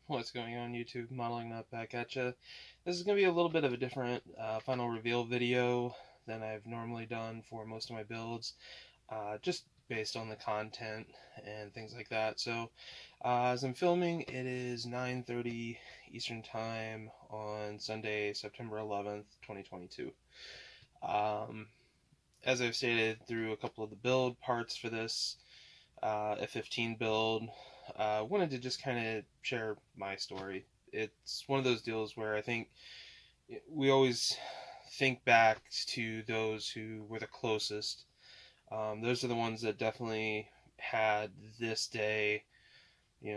What's going on YouTube? Modeling that back at you. This is going to be a little bit of a different final reveal video than I've normally done for most of my builds, just based on the content and things like that. So as I'm filming, it is 9:30 Eastern Time on Sunday, September 11th, 2022. As I've stated through a couple of the build parts for this F-15 build, wanted to just kind of share my story. It's one of those deals where I think we always think back to those who were the closest. Those are the ones that definitely had this day,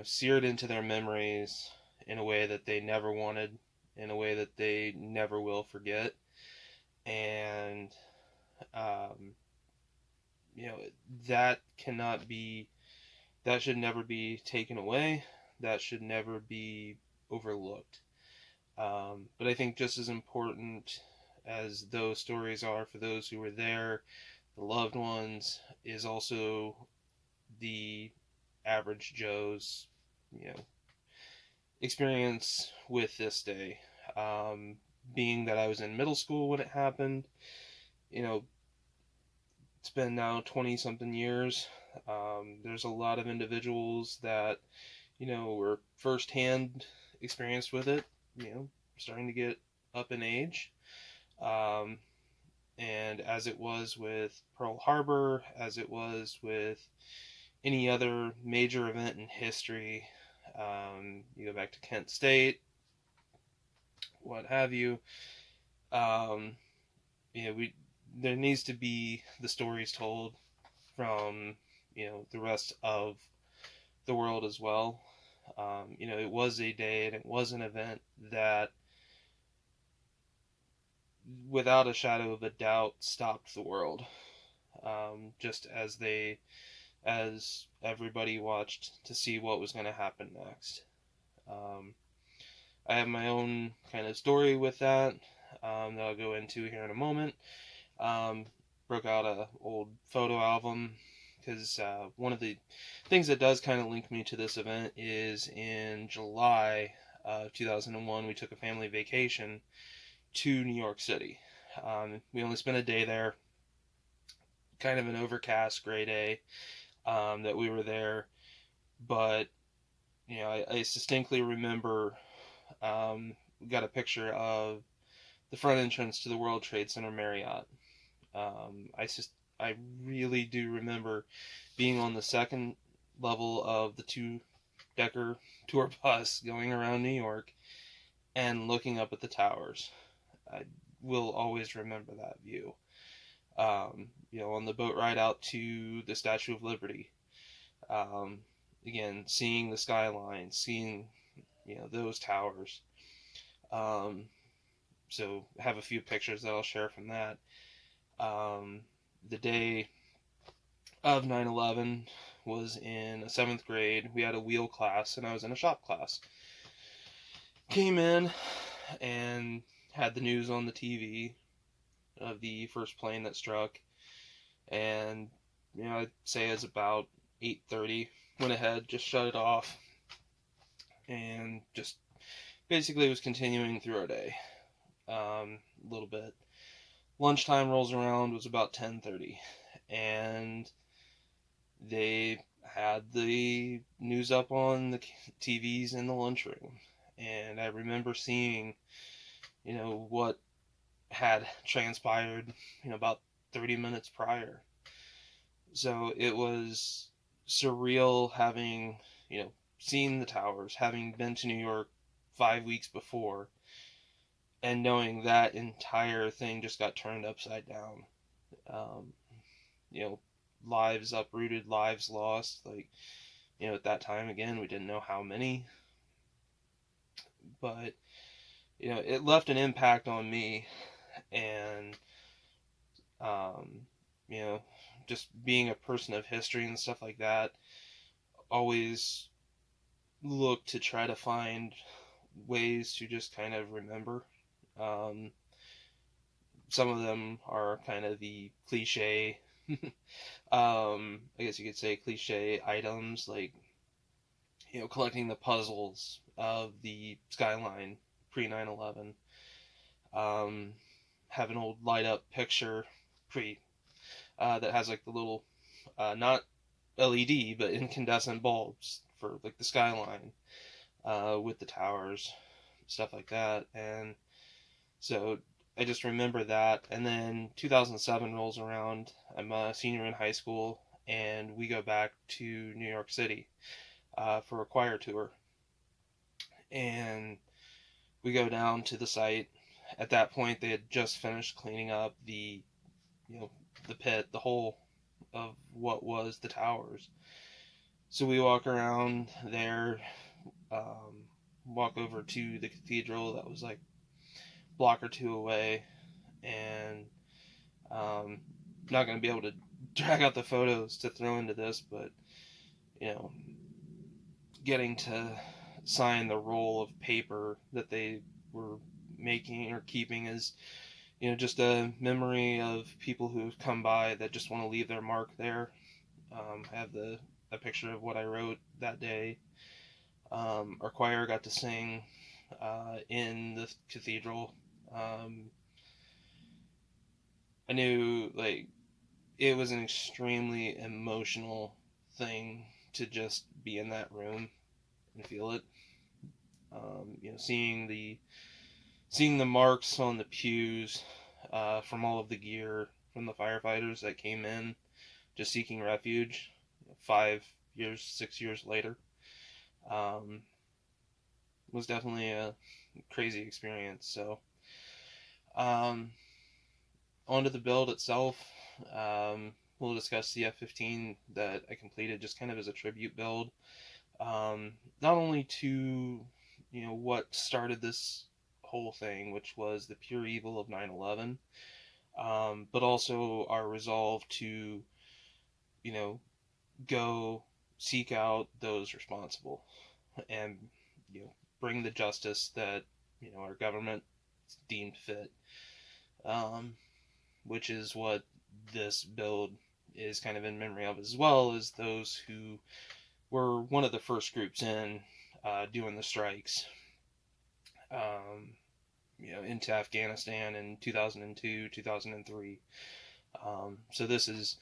seared into their memories in a way that they never wanted, in a way that they never will forget. And, um, that cannot be that should never be taken away. That should never be overlooked. But I think just as important as those stories are for those who were there, the loved ones, is also the average Joe's, experience with this day. Being that I was in middle school when it happened, it's been now 20 something years. There's a lot of individuals that, were firsthand experienced with it, starting to get up in age. Um, and as it was with Pearl Harbor, as it was with any other major event in history, you go back to Kent State, what have you, um, there needs to be the stories told from the rest of the world as well. It was a day and it was an event that, without a shadow of a doubt, stopped the world. Just as everybody watched to see what was going to happen next. I have my own kind of story with that that I'll go into here in a moment. Broke out a old photo album because one of the things that does kind of link me to this event is in July of 2001, we took a family vacation to New York City. We only spent a day there, kind of an overcast gray day that we were there, but I distinctly remember we got a picture of the front entrance to the World Trade Center Marriott. I really do remember being on the second level of the two-decker tour bus going around New York and looking up at the towers. I will always remember that view. On the boat ride out to the Statue of Liberty, again, seeing the skyline, seeing, those towers. So I have a few pictures that I'll share from that. The day of 9/11 was in a 7th grade. We had a wheel class and I was in a shop class. Came in and had the news on the TV of the first plane that struck, and I'd say it's about 8:30. Went ahead, just shut it off, and just basically was continuing through our day a little bit. Lunchtime rolls around, was about 10:30, and they had the news up on the TVs in the lunchroom, and I remember seeing what had transpired about 30 minutes prior. So it was surreal having seen the towers, having been to New York 5 weeks before, and knowing that entire thing just got turned upside down. Um, Lives uprooted, lives lost. At that time, again, we didn't know how many, but it left an impact on me. And you know, just being a person of history and stuff like that, always look to try to find ways to just kind of remember. Um, some of them are kind of the cliche, I guess you could say cliche items, like collecting the puzzles of the skyline pre 9/11. Have an old light up picture that has like the little not LED but incandescent bulbs for like the skyline with the towers, stuff like that. And so I just remember that. And then 2007 rolls around. I'm a senior in high school, and we go back to New York City for a choir tour. And we go down to the site. At that point, they had just finished cleaning up the pit, the hole of what was the towers. So we walk around there, walk over to the cathedral that was like a block or two away, and not going to be able to drag out the photos to throw into this, but getting to sign the roll of paper that they were making or keeping is just a memory of people who've come by that just want to leave their mark there. I have a picture of what I wrote that day. Our choir got to sing in the cathedral. I knew it was an extremely emotional thing to just be in that room and feel it. Seeing the marks on the pews from all of the gear from the firefighters that came in just seeking refuge 6 years later, was definitely a crazy experience. So onto the build itself. We'll discuss the F-15 that I completed just kind of as a tribute build, not only to what started this whole thing, which was the pure evil of 9/11, but also our resolve to go seek out those responsible and bring the justice that our government deemed fit, which is what this build is kind of in memory of, as well as those who were one of the first groups in doing the strikes into Afghanistan in 2002, 2003. So this is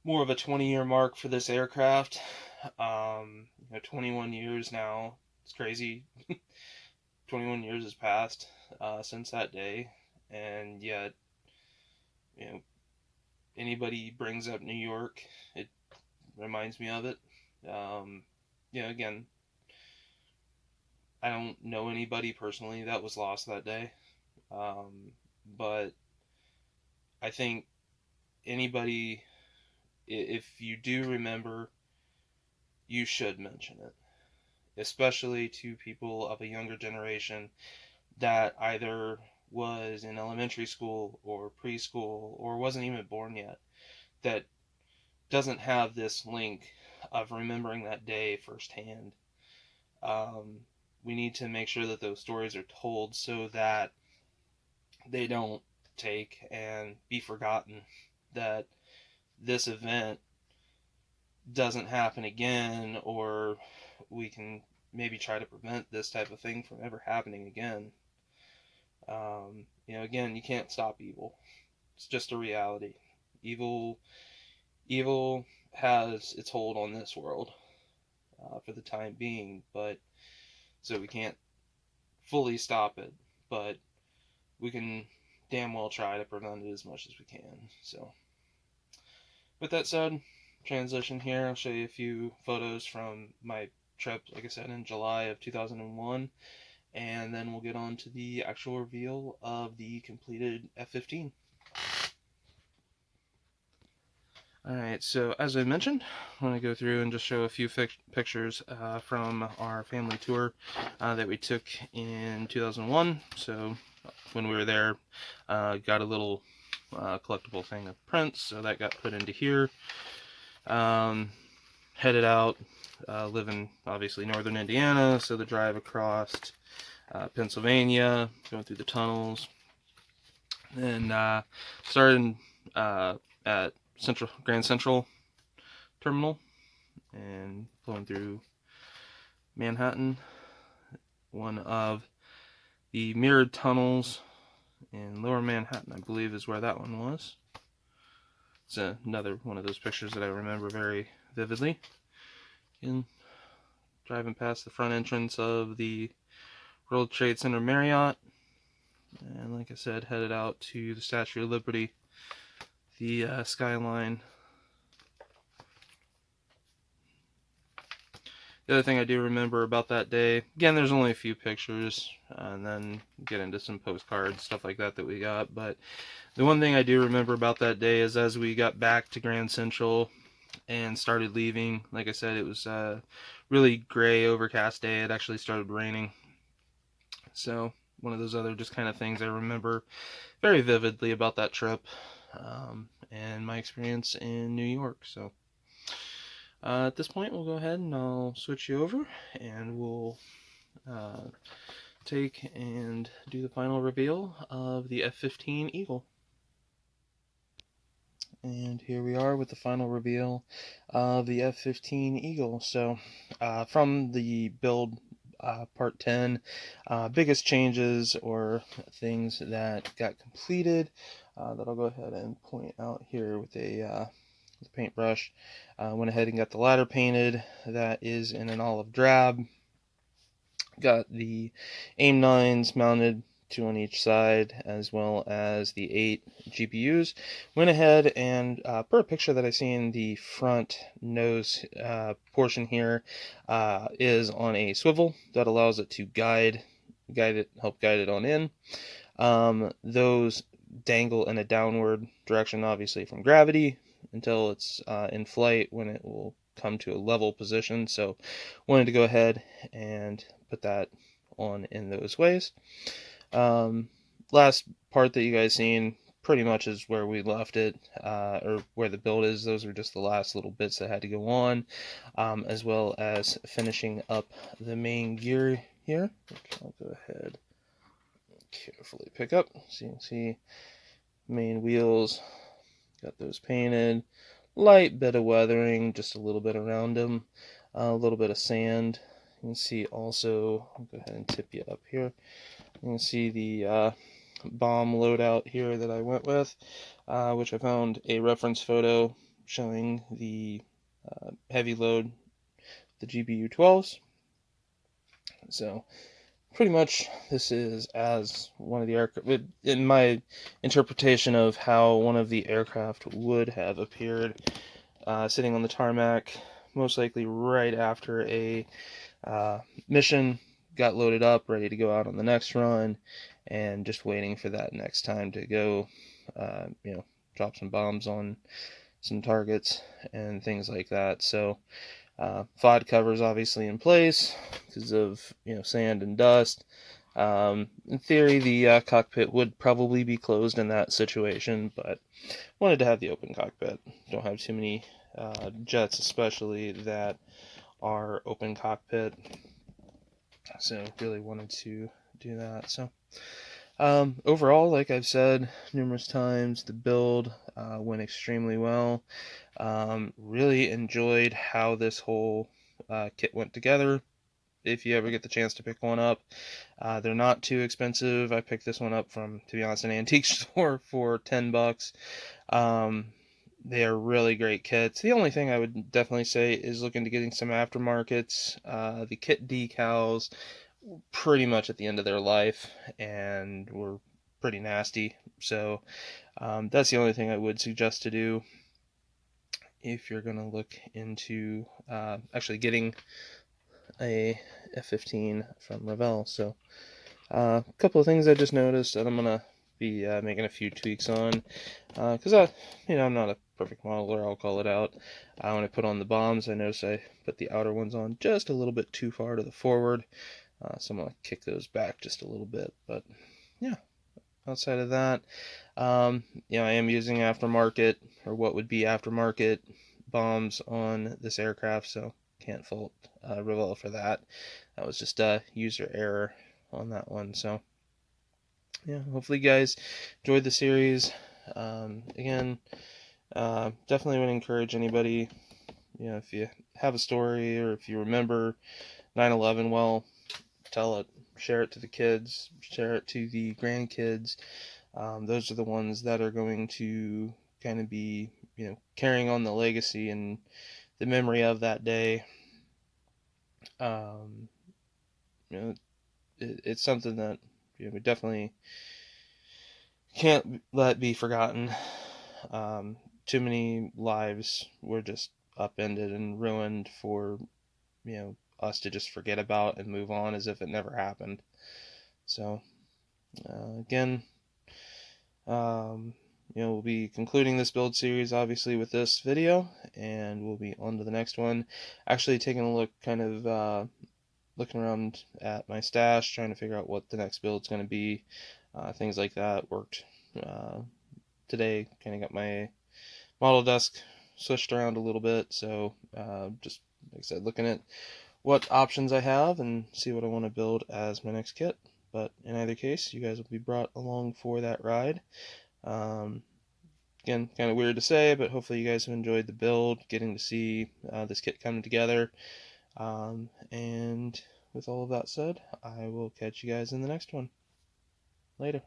more of a 20-year mark for this aircraft. 21 years now. It's crazy. 21 years has passed since that day, and yet, anybody brings up New York, it reminds me of it. Again, I don't know anybody personally that was lost that day, but I think anybody, if you do remember, you should mention it, especially to people of a younger generation that either was in elementary school or preschool or wasn't even born yet, that doesn't have this link of remembering that day firsthand. We need to make sure that those stories are told so that they don't take and be forgotten, that this event doesn't happen again, or we can maybe try to prevent this type of thing from ever happening again. Again, you can't stop evil. It's just a reality. Evil has its hold on this world for the time being, but so we can't fully stop it, but we can damn well try to prevent it as much as we can. So with that said, transition here. I'll show you a few photos from my trip, like I said, in July of 2001, and then we'll get on to the actual reveal of the completed F-15. Alright, so as I mentioned, I'm going to go through and just show a few pictures from our family tour that we took in 2001. So when we were there, got a little collectible thing of prints, so that got put into here. Headed out, living obviously northern Indiana, so the drive across Pennsylvania, going through the tunnels, and started at Grand Central Terminal and flowing through Manhattan, one of the mirrored tunnels in Lower Manhattan, I believe is where that one was. It's another one of those pictures that I remember very vividly. And driving past the front entrance of the World Trade Center Marriott, and like I said, headed out to the Statue of Liberty, the skyline. The other thing I do remember about that day, again, there's only a few pictures, and then get into some postcards, stuff like that we got, but the one thing I do remember about that day is as we got back to Grand Central and started leaving, like I said, it was a really gray, overcast day. It actually started raining. So one of those other just kind of things I remember very vividly about that trip, and my experience in New York. So at this point, we'll go ahead and I'll switch you over, and we'll take and do the final reveal of the F-15 Eagle. And here we are with the final reveal of the F-15 Eagle. So from the build part 10, biggest changes or things that got completed that I'll go ahead and point out here with a paintbrush. Went ahead and got the ladder painted. That is in an olive drab. Got the AIM-9s mounted, 2 on each side, as well as the 8 GBUs. Went ahead and per a picture that I see in the front nose portion here, is on a swivel that allows it to help guide it on in. Those dangle in a downward direction, obviously from gravity, until it's in flight, when it will come to a level position. So wanted to go ahead and put that on in those ways. Last part that you guys seen pretty much is where we left it, or where the build is. Those are just the last little bits that had to go on, as well as finishing up the main gear here. Okay, I'll go ahead and carefully pick up so you can see main wheels. Got those painted. Light bit of weathering, just a little bit around them. A little bit of sand. You can see also, I'll go ahead and tip you up here. You can see the bomb loadout here that I went with, which I found a reference photo showing the heavy load, the GBU-12s. So pretty much this is as one of the aircraft, in my interpretation of how one of the aircraft would have appeared, sitting on the tarmac, most likely right after a mission, got loaded up, ready to go out on the next run, and just waiting for that next time to go, drop some bombs on some targets and things like that. So FOD covers obviously in place because of sand and dust. In theory, the cockpit would probably be closed in that situation, but wanted to have the open cockpit. Don't have too many jets, especially that are open cockpit, so really wanted to do that. So overall, like I've said numerous times, the build went extremely well. Really enjoyed how this whole kit went together. If you ever get the chance to pick one up, they're not too expensive. I picked this one up from, to be honest, an antique store for $10. They are really great kits. The only thing I would definitely say is look into getting some aftermarkets. The kit decals pretty much at the end of their life and were pretty nasty. So that's the only thing I would suggest to do if you're going to look into actually getting a F-15 from Revell. So a couple of things I just noticed that I'm going to be making a few tweaks on, because I'm not a perfect modeler, I'll call it out. When I put on the bombs, I noticed I put the outer ones on just a little bit too far to the forward, so I'm going to kick those back just a little bit. But yeah, outside of that, I am using aftermarket, or what would be aftermarket bombs on this aircraft, so can't fault Revell for that. That was just a user error on that one. So yeah, hopefully you guys enjoyed the series. Again, definitely would encourage anybody, if you have a story or if you remember 9/11 well. Tell it, share it to the kids, share it to the grandkids. Those are the ones that are going to kind of be, carrying on the legacy and the memory of that day. It's something that we definitely can't let be forgotten. Too many lives were just upended and ruined for us to just forget about and move on as if it never happened. So again, we'll be concluding this build series obviously with this video, and we'll be on to the next one. Actually taking a look, kind of looking around at my stash, trying to figure out what the next build's going to be. Things like that. Worked today, kind of got my model desk switched around a little bit, so just like I said, looking at what options I have and see what I want to build as my next kit. But in either case, you guys will be brought along for that ride. Again, kind of weird to say, but hopefully you guys have enjoyed the build, getting to see this kit coming together. And with all of that said, I will catch you guys in the next one. Later.